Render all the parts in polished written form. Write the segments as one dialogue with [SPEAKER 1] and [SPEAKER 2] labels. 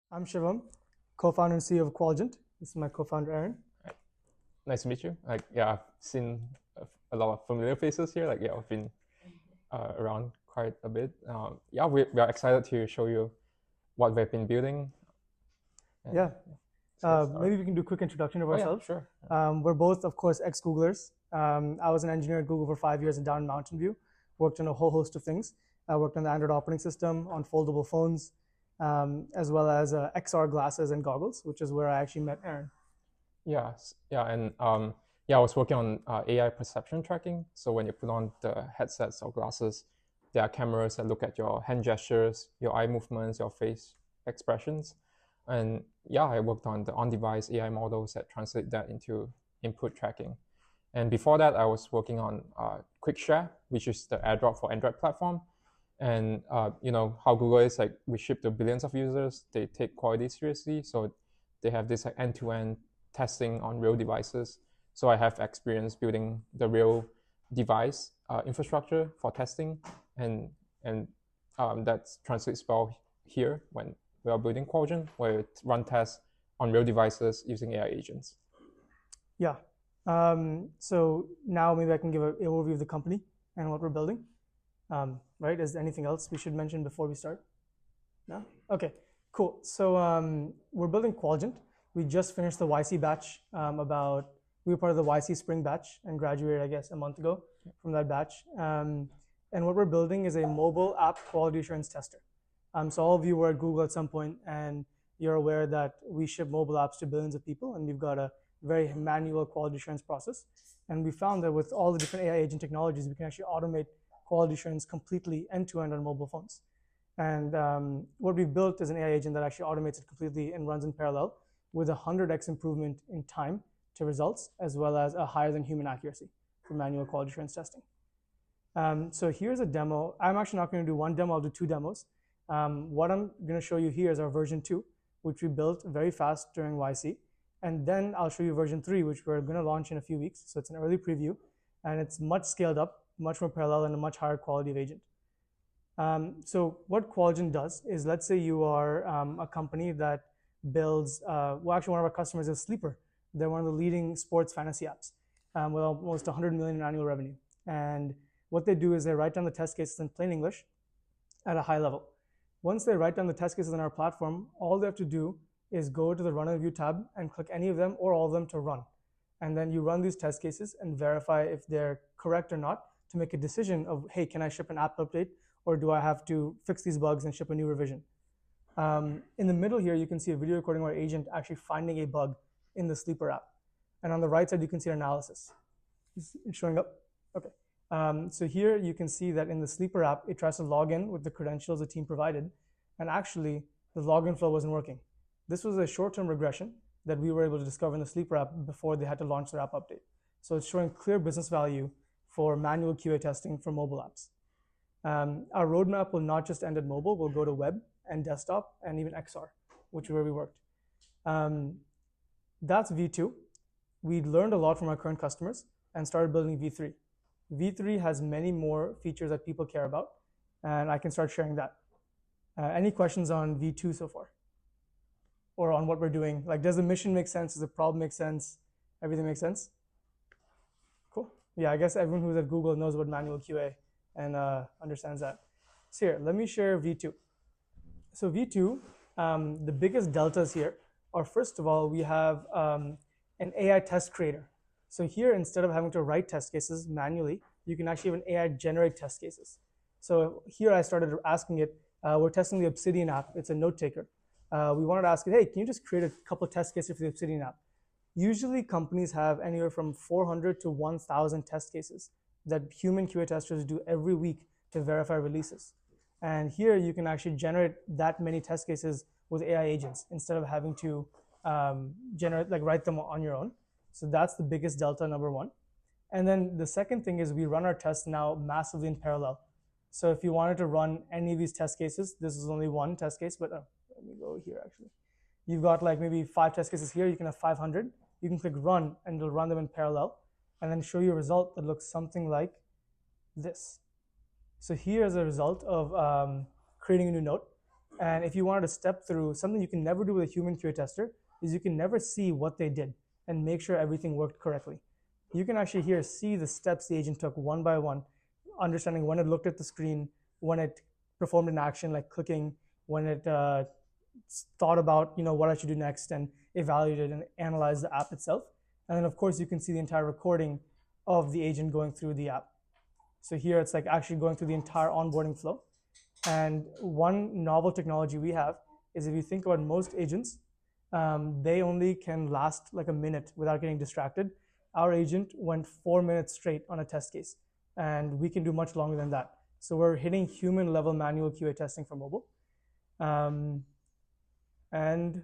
[SPEAKER 1] I'm Shivam, co-founder and CEO of QualGent. This is my co-founder, Aaron.
[SPEAKER 2] Nice to meet you. I've seen a lot of familiar faces here. I've been around quite a bit. We are excited to show you what we've been building.
[SPEAKER 1] Yeah. Maybe we can do a quick introduction of ourselves.
[SPEAKER 2] Yeah, sure.
[SPEAKER 1] We're both, of course, ex-Googlers. I was an engineer at Google for 5 years down in Mountain View. Worked on a whole host of things. I worked on the Android operating system, on foldable phones, as well as XR glasses and goggles, which is where I actually met Aaron.
[SPEAKER 2] I was working on AI perception tracking. So when you put on the headsets or glasses, there are cameras that look at your hand gestures, your eye movements, your face expressions. And I worked on the on-device AI models that translate that into input tracking. And before that, I was working on QuickShare, which is the airdrop for Android platform. And you know how Google is, like we ship to billions of users. They take quality seriously, so they have this end-to-end testing on real devices. So I have experience building the real device infrastructure for testing, and that translates well here when we are building QualGent, where it run tests on real devices using AI agents.
[SPEAKER 1] Yeah. So now maybe I can give an overview of the company and what we're building. Right? Is there anything else we should mention before we start? No? Okay, cool. So we're building QualGent. We just finished the YC batch we were part of the YC spring batch and graduated, I guess, a month ago from that batch. And what we're building is a mobile app quality assurance tester. So all of you were at Google at some point, and you're aware that we ship mobile apps to billions of people, and we've got a very manual quality assurance process. And we found that with all the different AI agent technologies, we can actually automate quality assurance completely end-to-end on mobile phones. And what we've built is an AI agent that actually automates it completely and runs in parallel with 100x improvement in time to results, as well as a higher than human accuracy for manual quality assurance testing. So here's a demo. I'm actually not going to do one demo, I'll do two demos. What I'm going to show you here is our version 2, which we built very fast during YC. And then I'll show you version 3, which we're going to launch in a few weeks. So it's an early preview, and it's much scaled up, much more parallel, and a much higher quality of agent. So what QualGent does is, let's say you are a company that builds, actually one of our customers is Sleeper. They're one of the leading sports fantasy apps with almost 100 million in annual revenue. And what they do is they write down the test cases in plain English at a high level. Once they write down the test cases on our platform, all they have to do is go to the Run and Review tab and click any of them or all of them to run. And then you run these test cases and verify if they're correct or not to make a decision of, hey, can I ship an app update, or do I have to fix these bugs and ship a new revision? In the middle here, you can see a video recording of our agent actually finding a bug in the Sleeper app. And on the right side, you can see analysis. It's showing up? Okay. So here you can see that in the Sleeper app, it tries to log in with the credentials the team provided, and actually the login flow wasn't working. This was a short-term regression that we were able to discover in the Sleeper app before they had to launch their app update. So it's showing clear business value for manual QA testing for mobile apps. Our roadmap will not just end at mobile, we'll go to web and desktop and even XR, which is where we worked. That's V2. We learned a lot from our current customers and started building V3. V3 has many more features that people care about, and I can start sharing that. Any questions on V2 so far? Or on what we're doing? Like, does the mission make sense? Does the problem make sense? Everything makes sense? Cool. Yeah, I guess everyone who's at Google knows about manual QA and understands that. So here, let me share V2. So V2, the biggest deltas here are, first of all, we have an AI test creator. So here, instead of having to write test cases manually, you can actually have an AI generate test cases. So here I started asking it, we're testing the Obsidian app. It's a note taker. We wanted to ask it, hey, can you just create a couple test cases for the Obsidian app? Usually companies have anywhere from 400 to 1,000 test cases that human QA testers do every week to verify releases. And here you can actually generate that many test cases with AI agents instead of having to write them on your own. So that's the biggest delta, number one. And then the second thing is we run our tests now massively in parallel. So if you wanted to run any of these test cases, this is only one test case, but let me go here actually. You've got like maybe 5 test cases here, you can have 500. You can click run and it'll run them in parallel and then show you a result that looks something like this. So here's a result of creating a new note. And if you wanted to step through something you can never do with a human QA tester is you can never see what they did and make sure everything worked correctly. You can actually here see the steps the agent took one by one, understanding when it looked at the screen, when it performed an action like clicking, when it thought about what I should do next and evaluated and analyzed the app itself. And then of course you can see the entire recording of the agent going through the app. So here it's like actually going through the entire onboarding flow. And one novel technology we have is if you think about most agents, they only can last like a minute without getting distracted. Our agent went 4 minutes straight on a test case, and we can do much longer than that. So we're hitting human level manual QA testing for mobile. And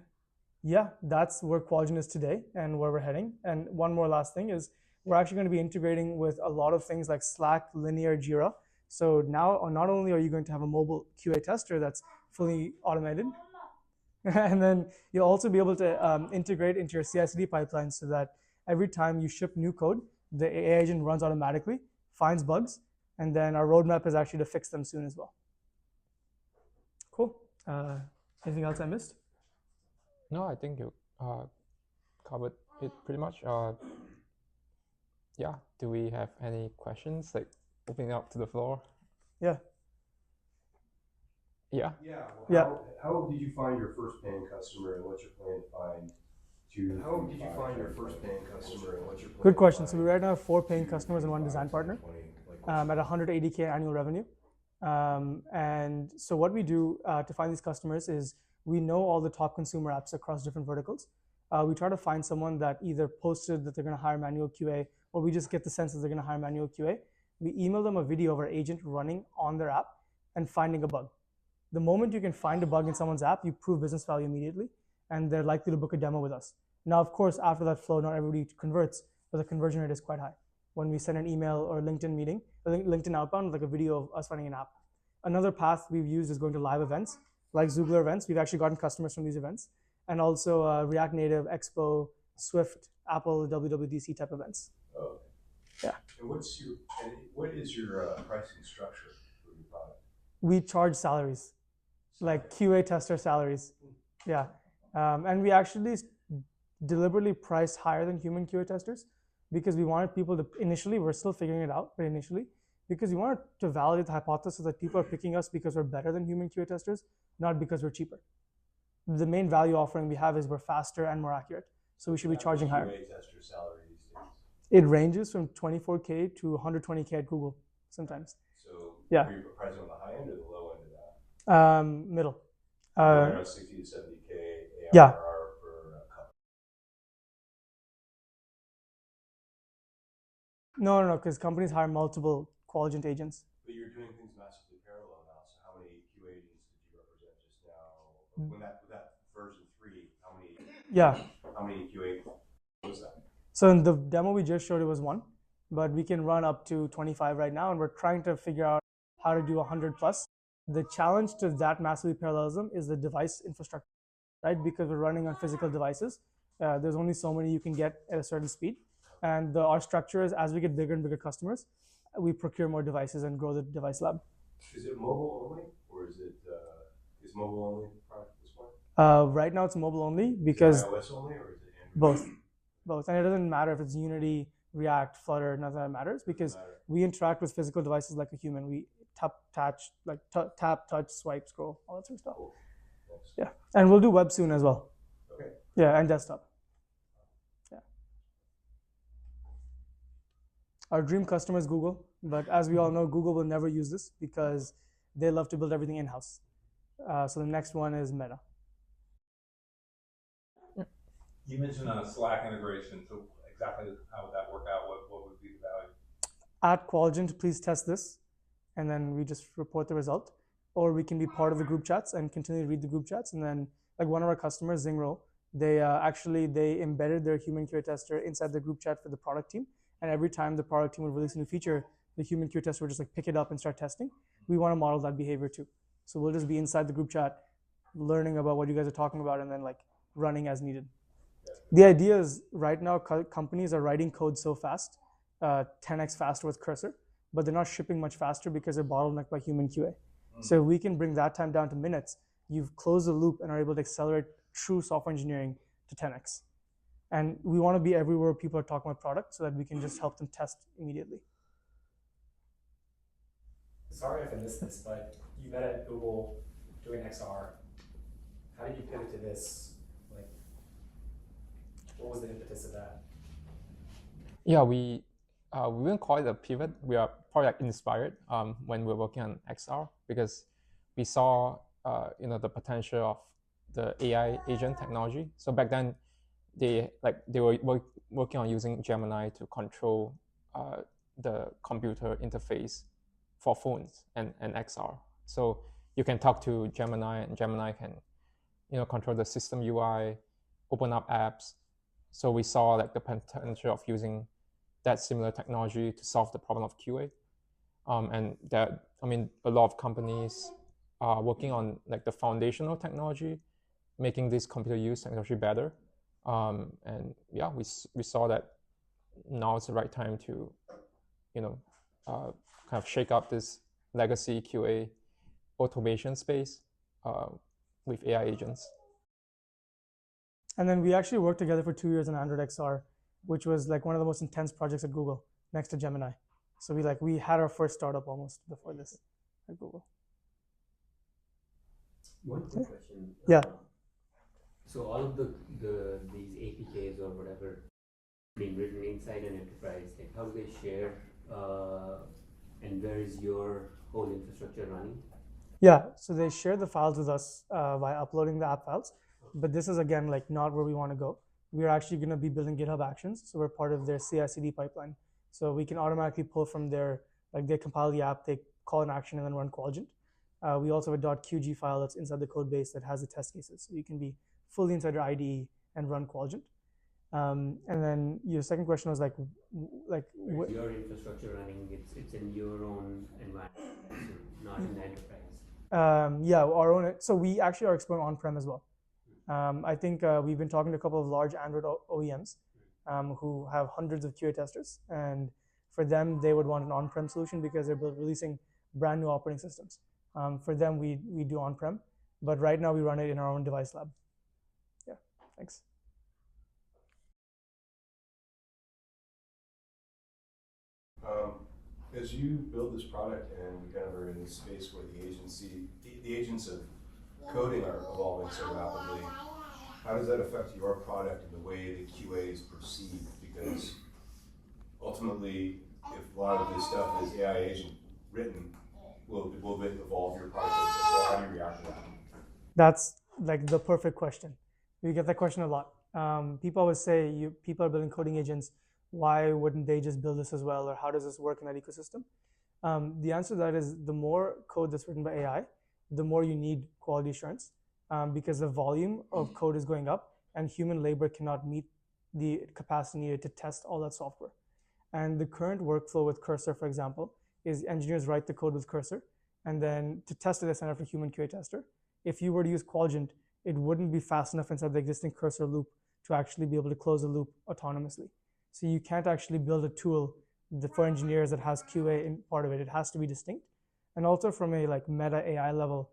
[SPEAKER 1] yeah, that's where QualGent is today and where we're heading. And one more last thing is we're actually going to be integrating with a lot of things like Slack, Linear, Jira. So now not only are you going to have a mobile QA tester that's fully automated, and then you'll also be able to integrate into your CI/CD pipeline so that every time you ship new code, the AI agent runs automatically, finds bugs, and then our roadmap is actually to fix them soon as well. Cool. Anything else I missed?
[SPEAKER 2] No, I think you covered it pretty much. Yeah, do we have any questions, like opening up to the floor?
[SPEAKER 1] Yeah.
[SPEAKER 2] Yeah.
[SPEAKER 3] How did you find your first paying customer, and what's your plan to find two? How did you find your first paying customer, and what's your plan?
[SPEAKER 1] Good question. So we right now have 4 paying customers and 1 design partner at 180K annual revenue. And so what we do to find these customers is we know all the top consumer apps across different verticals. We try to find someone that either posted that they're going to hire manual QA, or we just get the sense that they're going to hire manual QA. We email them a video of our agent running on their app and finding a bug. The moment you can find a bug in someone's app, you prove business value immediately, and they're likely to book a demo with us. Now, of course, after that flow, not everybody converts, but the conversion rate is quite high. When we send an email or LinkedIn meeting, LinkedIn outbound, like a video of us finding an app. Another path we've used is going to live events, like Xoogler events. We've actually gotten customers from these events, and also React Native, Expo, Swift, Apple, WWDC type events.
[SPEAKER 3] Oh.
[SPEAKER 1] Yeah.
[SPEAKER 3] And what is your pricing structure for your product?
[SPEAKER 1] We charge salaries, like QA tester salaries. Yeah. And we actually deliberately priced higher than human QA testers because we wanted people to, initially, we're still figuring it out, but initially, because we wanted to validate the hypothesis that people are picking us because we're better than human QA testers, not because we're cheaper. The main value offering we have is we're faster and more accurate. So we should be charging higher.
[SPEAKER 3] QA tester salary these days?
[SPEAKER 1] It ranges from 24K to 120K at Google sometimes.
[SPEAKER 3] So
[SPEAKER 1] yeah.
[SPEAKER 3] Are you pricing on the high end or the low end of that?
[SPEAKER 1] Middle.
[SPEAKER 3] Around 60 to 70K ARR
[SPEAKER 1] yeah.
[SPEAKER 3] per cup.
[SPEAKER 1] No, because companies hire multiple QualGent agents.
[SPEAKER 3] But you're doing things massively parallel now. So how many QA agents did you represent just now? With that version 3, how many QA was that?
[SPEAKER 1] So in the demo we just showed, it was 1, but we can run up to 25 right now, and we're trying to figure out how to do 100 plus. The challenge to that massively parallelism is the device infrastructure, right? Because we're running on physical devices. There's only so many you can get at a certain speed. And our structure is, as we get bigger and bigger customers, we procure more devices and grow the device lab.
[SPEAKER 3] Is it mobile only, or is mobile only the product at this point?
[SPEAKER 1] Right now it's mobile only because
[SPEAKER 3] is it iOS only, or is it Android?
[SPEAKER 1] Both. And it doesn't matter if it's Unity, React, Flutter, none of that matters because we interact with physical devices like a human. We tap, touch, swipe, scroll, all that sort of stuff.
[SPEAKER 3] Cool. Nice.
[SPEAKER 1] Yeah, and we'll do web soon as well.
[SPEAKER 3] Okay.
[SPEAKER 1] Yeah, and desktop. Yeah. Our dream customer is Google, but as we all know, Google will never use this because they love to build everything in-house. So the next one is Meta.
[SPEAKER 4] You mentioned a Slack integration, so exactly how would that work out? What would be the value?
[SPEAKER 1] At QualGent, please test this, and then we just report the result. Or we can be part of the group chats and continue to read the group chats. And then, like one of our customers, Zingro, they embedded their human QA tester inside the group chat for the product team. And every time the product team would release a new feature, the human QA tester would just like pick it up and start testing. We want to model that behavior too. So we'll just be inside the group chat, learning about what you guys are talking about, and then like running as needed. The idea is right now companies are writing code so fast, 10x faster with Cursor, but they're not shipping much faster because they're bottlenecked by human QA. So we can bring that time down to minutes you've closed the loop and are able to accelerate true software engineering to 10x. And we want to be everywhere people are talking about product so that we can just help them test immediately.
[SPEAKER 5] Sorry if I missed this, but you met at Google doing XR. How did you pivot to this? Like, what was the impetus of that?
[SPEAKER 2] Yeah, we wouldn't call it a pivot. We are probably like inspired when we were working on XR because we saw the potential of the AI agent technology. So back then, they were working on using Gemini to control the computer interface for phones and XR. So you can talk to Gemini, and Gemini can control the system UI, open up apps. So we saw like the potential of using that similar technology to solve the problem of QA. And that, a lot of companies are working on like the foundational technology, making this computer use technology better. And yeah, we saw that now it's the right time to, kind of shake up this legacy QA automation space with AI agents.
[SPEAKER 1] And then we actually worked together for 2 years on Android XR, which was like one of the most intense projects at Google next to Gemini. So we had our first startup almost before this at Google.
[SPEAKER 6] One quick question.
[SPEAKER 1] Yeah.
[SPEAKER 6] So all of these APKs or whatever being written inside an enterprise, like how do they share, and where is your whole infrastructure running?
[SPEAKER 1] Yeah, so they share the files with us by uploading the app files, but this is again like not where we want to go. We're actually going to be building GitHub Actions, so we're part of their CI/CD pipeline. So we can automatically pull from their, like they compile the app, they call an action, and then run QualGent. We also have a .qg file that's inside the code base that has the test cases, so you can be fully inside your IDE and run QualGent. And then your second question was like
[SPEAKER 6] your infrastructure running, it's in your own environment, so not in the enterprise.
[SPEAKER 1] Yeah, our own. So we actually are exploring on-prem as well. I think we've been talking to a couple of large Android OEMs who have hundreds of QA testers, and for them, they would want an on-prem solution because they're releasing brand new operating systems. For them, we do on-prem, but right now we run it in our own device lab. Yeah, thanks.
[SPEAKER 3] As you build this product and we kind of are in this space where the agents of coding are evolving so rapidly, how does that affect your product and the way the QA is perceived? Because ultimately, if a lot of this stuff is AI agent written, will it evolve your product? So how do you react to that?
[SPEAKER 1] That's like the perfect question. We get that question a lot. People always say, people are building coding agents. Why wouldn't they just build this as well? Or how does this work in that ecosystem? The answer to that is the more code that's written by AI, the more you need quality assurance because the volume of code is going up and human labor cannot meet the capacity needed to test all that software. And the current workflow with Cursor, for example, is engineers write the code with Cursor and then to test it, they send it for human QA tester. If you were to use QualGent, it wouldn't be fast enough inside the existing Cursor loop to actually be able to close the loop autonomously. So you can't actually build a tool for engineers that has QA in part of it. It has to be distinct. And also from a like meta AI level,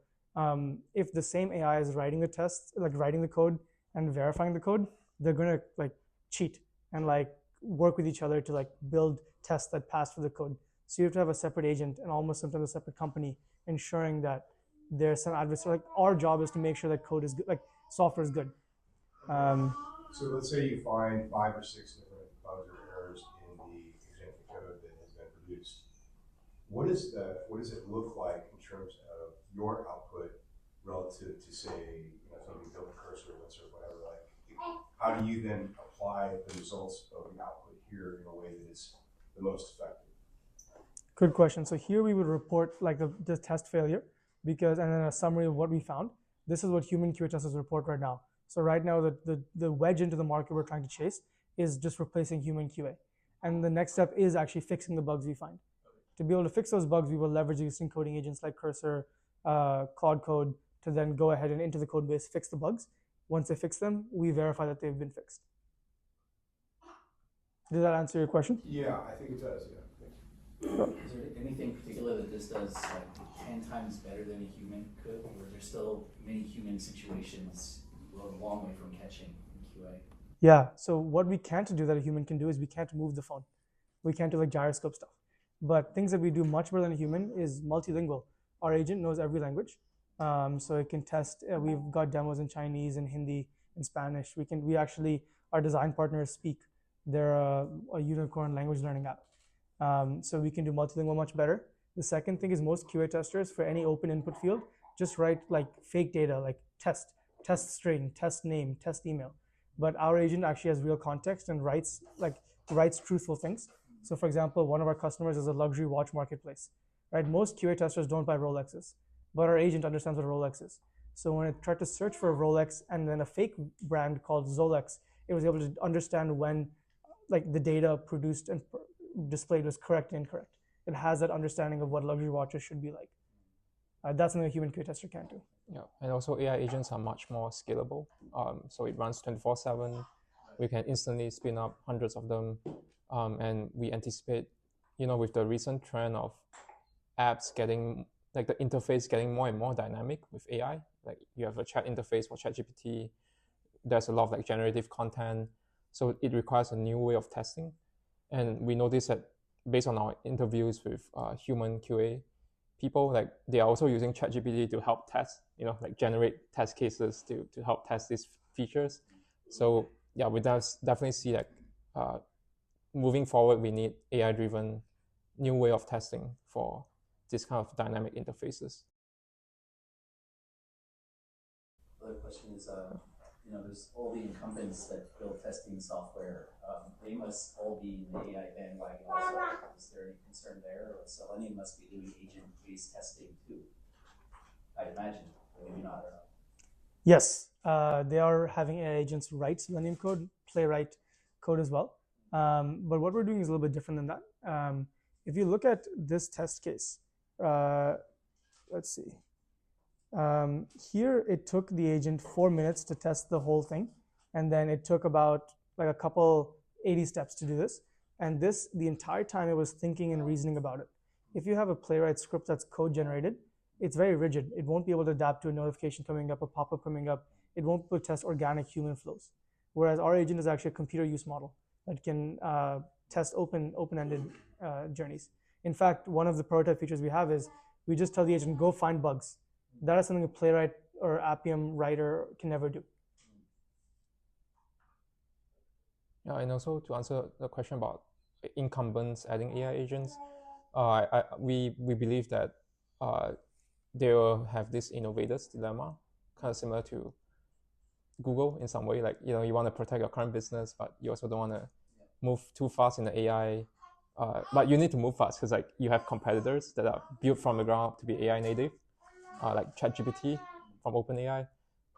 [SPEAKER 1] if the same AI is writing the tests, like writing the code and verifying the code, they're gonna like cheat and like work with each other to like build tests that pass for the code. So you have to have a separate agent and almost sometimes a separate company ensuring that there's some adversary. Like our job is to make sure that code is good, like software is good.
[SPEAKER 3] So let's say you find 5 or 6 different bugs or errors in the agentic code that has been produced. What does it look like in terms of your output relative to say something built with Cursor or whatever? Like, how do you then apply the results of the output here in a way that is the most effective?
[SPEAKER 1] Good question. So here we would report like the test failure and then a summary of what we found. This is what human QA testers report right now. So right now the wedge into the market we're trying to chase is just replacing human QA. And the next step is actually fixing the bugs we find. To be able to fix those bugs, we will leverage existing coding agents like Cursor, Cloud Code to then go ahead and into the code base, fix the bugs. Once they fix them, we verify that they've been fixed. Did that answer your question?
[SPEAKER 3] Yeah, I think it does, yeah.
[SPEAKER 7] Is there anything particular that this does like 10 times better than a human could, or there's still many human situations we're a long way from catching in QA?
[SPEAKER 1] Yeah, so what we can't do that a human can do is we can't move the phone. We can't do like gyroscope stuff. But things that we do much better than a human is multilingual. Our agent knows every language. So it can test, we've got demos in Chinese and Hindi and Spanish. We actually, our design partners speak. They're a unicorn language learning app. So we can do multilingual much better. The second thing is most QA testers for any open input field, just write like fake data, like test string, test name, test email. But our agent actually has real context and writes truthful things. So for example, one of our customers is a luxury watch marketplace, right? Most QA testers don't buy Rolexes, but our agent understands what a Rolex is. So when it tried to search for a Rolex and then a fake brand called Zolex, it was able to understand when like the data produced and displayed was correct and incorrect. It has that understanding of what luxury watches should be like. That's something a human QA tester can't do.
[SPEAKER 2] Yeah, and also AI agents are much more scalable. So it runs 24/7. We can instantly spin up hundreds of them. And we anticipate, with the recent trend of apps getting, like the interface getting more and more dynamic with AI. Like you have a chat interface for ChatGPT. There's a lot of like generative content. So it requires a new way of testing. And we noticed that based on our interviews with human QA people, like they are also using ChatGPT to help test, like generate test cases to help test these features. So yeah, we definitely see that moving forward, we need AI-driven new way of testing for this kind of dynamic interfaces.
[SPEAKER 7] Other question is, there's all the incumbents that build testing software. They must all be in the AI bandwagon also. Is there any concern there? Or Selenium must be doing agent-based testing too, I'd imagine. Maybe not.
[SPEAKER 1] Yes, they are having AI agents write Selenium code, playwright code as well. But what we're doing is a little bit different than that. If you look at this test case, let's see. Here it took the agent 4 minutes to test the whole thing, and then it took about like a couple 80 steps to do this. And this, the entire time it was thinking and reasoning about it. If you have a playwright script that's code generated, it's very rigid. It won't be able to adapt to a notification coming up, a pop-up coming up. It won't be able to test organic human flows. Whereas our agent is actually a computer use model that can test open-ended journeys. In fact, one of the prototype features we have is we just tell the agent, go find bugs. That is something a playwright or Appium writer can never do.
[SPEAKER 2] Yeah, and also to answer the question about incumbents adding AI agents, we believe that they will have this innovator's dilemma, kind of similar to Google in some way. Like, you want to protect your current business, but you also don't want to move too fast in the AI. But you need to move fast because like you have competitors that are built from the ground up to be AI native, like ChatGPT from OpenAI.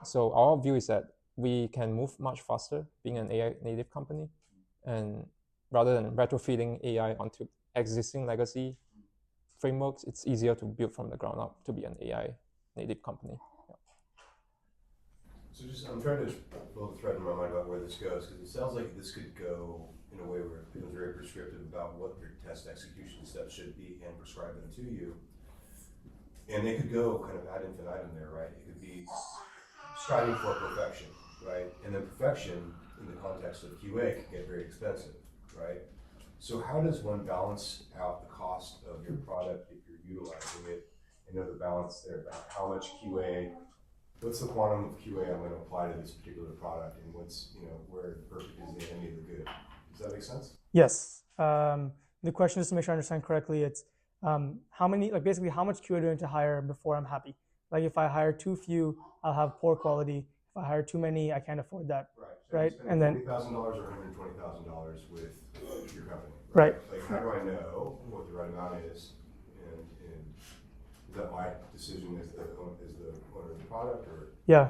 [SPEAKER 2] So our view is that we can move much faster being an AI native company, and rather than retrofitting AI onto existing legacy frameworks, it's easier to build from the ground up to be an AI native company. Yeah.
[SPEAKER 3] So I'm trying to build a thread in my mind about where this goes, because it sounds like this could go in a way where it becomes very prescriptive about what your test execution steps should be and prescribe them to you. And they could go kind of ad infinitum there, right? It could be striving for perfection, right? And then perfection in the context of QA can get very expensive, right? So how does one balance out the cost of your product if you're utilizing it, and the balance there about how much QA, what's the quantum of QA I'm going to apply to this particular product, and what's, where the perfect is the enemy of the good? Does that make sense?
[SPEAKER 1] Yes. The question is to make sure I understand correctly. It's basically how much QA do I need to hire before I'm happy? Like if I hire too few, I'll have poor quality. If I hire too many, I can't afford that.
[SPEAKER 3] Right. So
[SPEAKER 1] right.
[SPEAKER 3] And then $40,000 or $120,000 with your company.
[SPEAKER 1] Right.
[SPEAKER 3] Like how do I know what the right amount is? And is that my decision as the owner of the product, or
[SPEAKER 1] yeah?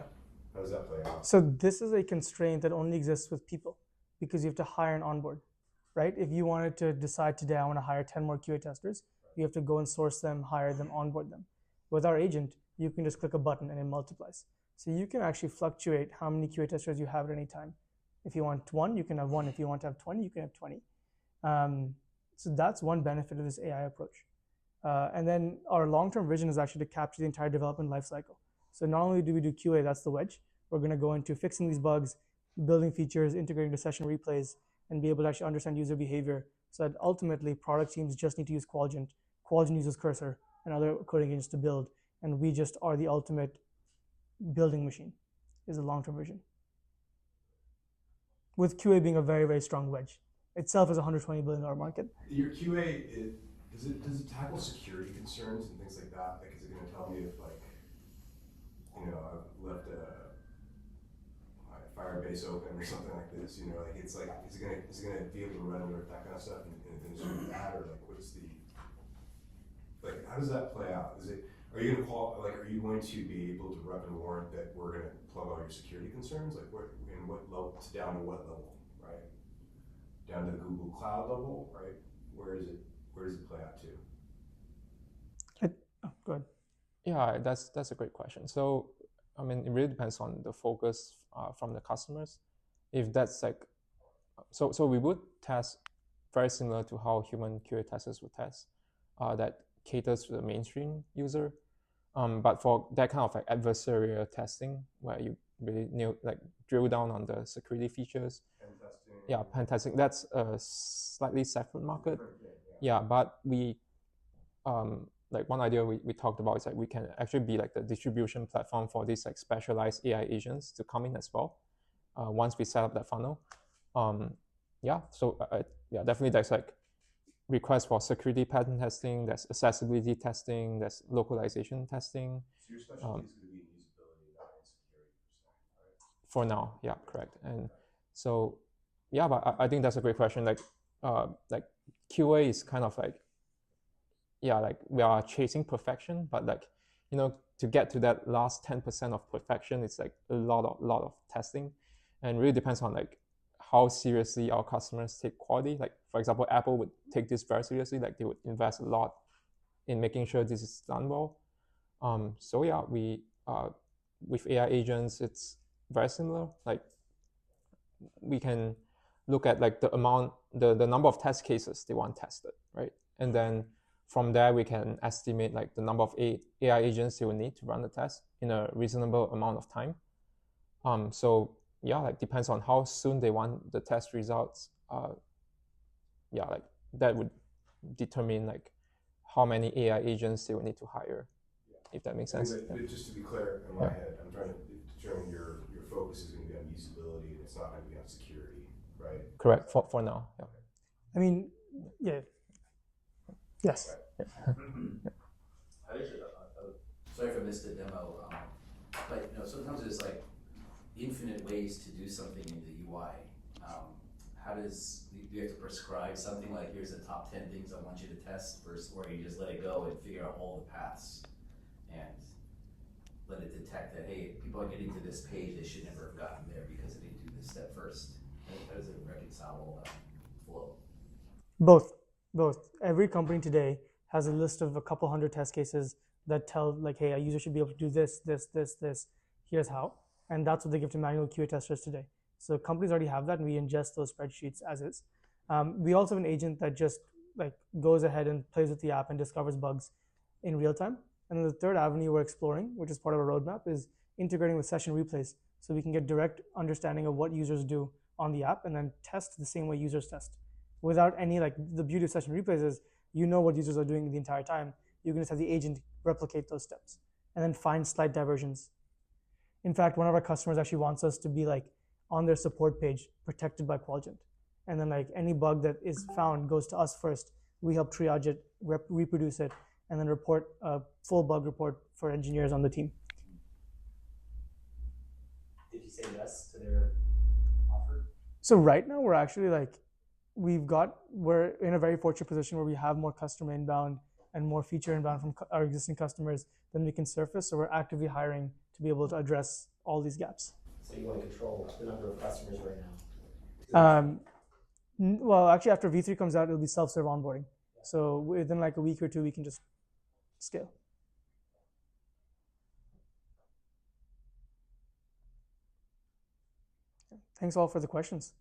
[SPEAKER 3] How does that play out?
[SPEAKER 1] So this is a constraint that only exists with people because you have to hire and onboard, right? If you wanted to decide today, I want to hire 10 more QA testers, you have to go and source them, hire them, onboard them. With our agent, you can just click a button and it multiplies. So you can actually fluctuate how many QA testers you have at any time. If you want 1, you can have 1. If you want to have 20, you can have 20. So that's one benefit of this AI approach. And then our long-term vision is actually to capture the entire development lifecycle. So not only do we do QA, that's the wedge, we're going to go into fixing these bugs, building features, integrating the session replays, and be able to actually understand user behavior so that ultimately product teams just need to use QualGent. QualGent uses Cursor and other coding agents to build, and we just are the ultimate building machine, is the long-term vision. With QA being a very, very strong wedge. Itself is a $120 billion market.
[SPEAKER 3] Your QA, does it tackle security concerns and things like that? Like, is it going to tell me if, like, you know, I've left my Firebase open or something like this? You know, like, it's like, is it gonna be able to run alert, that kind of stuff, and things like that, or like, what's the, like, how does that play out? Are you going to be able to rep and warrant that we're going to plug all your security concerns? Like, what level, down to what level, right? Down to the Google Cloud level, right? Where does it play out to?
[SPEAKER 1] Go ahead.
[SPEAKER 2] Yeah, that's a great question. So, I mean, it really depends on the focus from the customers. If that's like, so we would test very similar to how human QA testers would test, that caters to the mainstream user. But for that kind of like adversarial testing, where you really drill down on the security features.
[SPEAKER 3] Pen testing.
[SPEAKER 2] Yeah, pen testing. That's a slightly separate market. Yeah, but we, like one idea we talked about is like we can actually be like the distribution platform for these like specialized AI agents to come in as well. Once we set up that funnel, yeah. So yeah, definitely there's like requests for security pattern testing, there's accessibility testing, there's localization testing.
[SPEAKER 3] So your specialty is going to be in usability, not in security, right?
[SPEAKER 2] For now, yeah, correct. And so, yeah, but I think that's a great question. Like QA is kind of like, yeah, like we are chasing perfection, but like, you know, to get to that last 10% of perfection, it's like a lot of testing, and really depends on like how seriously our customers take quality. Like, for example, Apple would take this very seriously. Like, they would invest a lot in making sure this is done well. So yeah, we with AI agents, it's very similar. Like, we can look at like the number of test cases they want tested, right? And then from there, we can estimate like the number of AI agents they will need to run the test in a reasonable amount of time. So yeah, like depends on how soon they want the test results. Yeah, like that would determine like how many AI agents they will need to hire, if that makes sense.
[SPEAKER 3] But just to be clear in my head, I'm trying to determine your focus is going to be on usability and it's not going to be on security, right?
[SPEAKER 2] Correct, for now, yeah.
[SPEAKER 1] I mean, yeah. Yes.
[SPEAKER 7] I actually, sorry if I missed the demo, but you know, sometimes there's like infinite ways to do something in the UI. How do you have to prescribe something like, here's the top 10 things I want you to test versus, or you just let it go and figure out all the paths and let it detect that, hey, people are getting to this page, they should never have gotten there because they didn't do this step first. How does it reconcile all that flow?
[SPEAKER 1] Both. Every company today has a list of a couple hundred test cases that tell like, hey, a user should be able to do this, here's how. And that's what they give to manual QA testers today. So companies already have that, and we ingest those spreadsheets as is. We also have an agent that just like goes ahead and plays with the app and discovers bugs in real time. And then the third avenue we're exploring, which is part of our roadmap, is integrating with session replays, so we can get direct understanding of what users do on the app and then test the same way users test. Without any, like, the beauty of session replays is you know what users are doing the entire time. You can just have the agent replicate those steps and then find slight diversions. In fact, one of our customers actually wants us to be like on their support page, protected by QualGent. And then like any bug that is found goes to us first. We help triage it, reproduce it, and then report a full bug report for engineers on the team.
[SPEAKER 5] Did you say yes to their offer?
[SPEAKER 1] So right now we're actually like, we're in a very fortunate position where we have more customer inbound and more feature inbound from our existing customers than we can surface. So we're actively hiring to be able to address all these gaps.
[SPEAKER 5] So you want to control the number of customers right now?
[SPEAKER 1] Well, actually, after V3 comes out, it'll be self-serve onboarding. So within like a week or two, we can just scale. Thanks all for the questions.